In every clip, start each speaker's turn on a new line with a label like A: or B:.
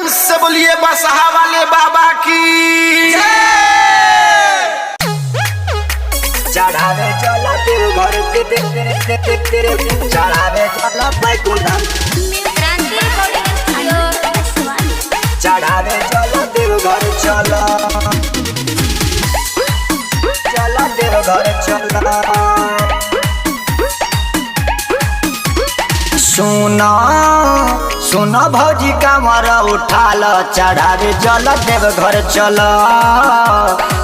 A: प्रेम से बोलिए बसहा वाले बाबा की
B: चढ़ावे चला तेरे घर तेरे चढ़ावे चला बैकुंठम चढ़ावे चला तेरे घर चला चला तेरे घर चला सुना सुना भौजी कमर उठाल चढ़ावे जल देव घर चल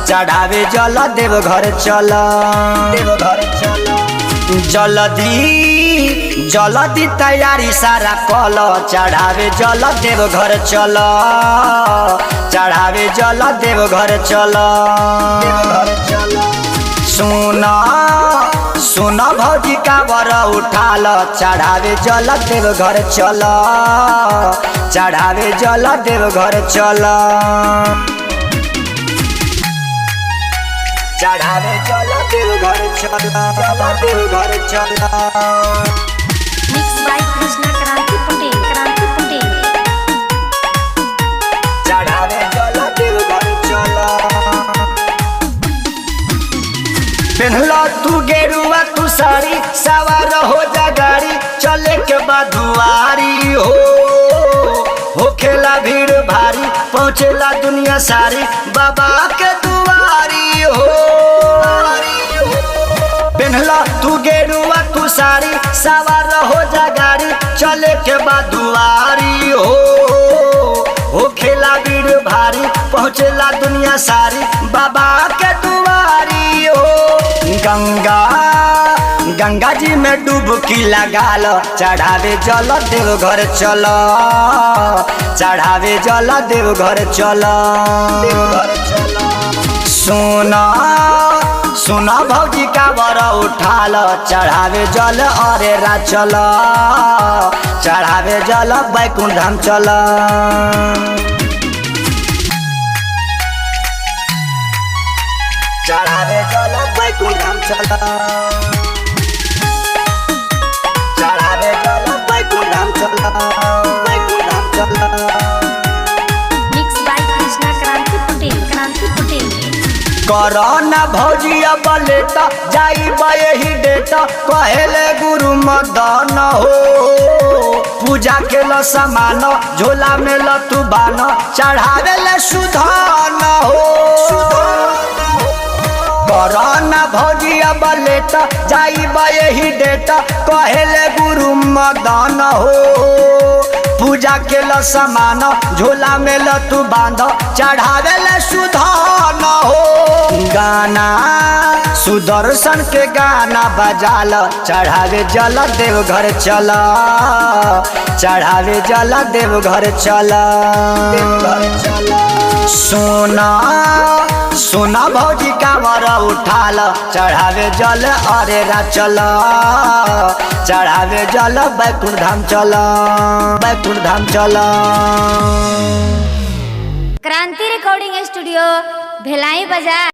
B: चढ़ावे जल देव घर चल देव घर चल जल्दी तैयारी सारा कल चढ़ावे जल देव घर चल चढ़ावे जल देव घर चल सुना सुना भौजी काबर उठाल चढ़ावे जल देव घर चल चढ़ावे जल देव घर चल चढ़ावे जल देव घर चल देव घर चल
C: मिक्स बाय कृष्णा क्रांति पटेल
B: चढ़ावे जल देव घर चल पहनला तू गेरुआ तू साड़ी सवार हो जा गाड़ी चले के बाद दुआरी हो खेला भीड़ भारी पहुँचेला दुनिया सारी बाबा के दुआरी हो पहनला तू गेरुआ तू साड़ी सवार हो जा गाड़ी चले के बाद दुआरी हो खेला भीड़ भारी पहुँचेला दुनिया सारी बाबा के दुआरी हो गंगा जी में डुबकी लगाल चढ़ावे जल देव घर चल चढ़ावे जल देव घर चल सुना सुना भौजी काबर उठाल चढ़ावे जल अरे रा चल चढ़ावे जल बैकुंठम चल चढ़ावे जल बैकुंठम चल चढ़ावे जल बैकुंठम चल बैकुंठम चल
C: मिक्स बाय कृष्णा क्रांति पटेल
B: कोरोना भौजी अब लेता जाई बही डेटा कहेले गुरु मदन हो पूजा के ल समान झोला में ल तू बान चढ़ावे ले सुधान हो कोरोना भौजी अब लेता जाई बही डेटा कहेले गुरु मदन हो पूजा के ल समान झोला में ल तू बांध चढ़ावे ले सुधान हो गाना सुदर्शन के गाना बजाल चढ़ावे जल देव घर चल चढ़ावे जल देव घर चल सोना सोना भौजी काबर उठाल चढ़ावे जल अरे रा चल चढ़ावे जल बैकुंठम चल बैकुंठम चल
C: क्रांति रिकॉर्डिंग स्टूडियो भिलाई बाजार।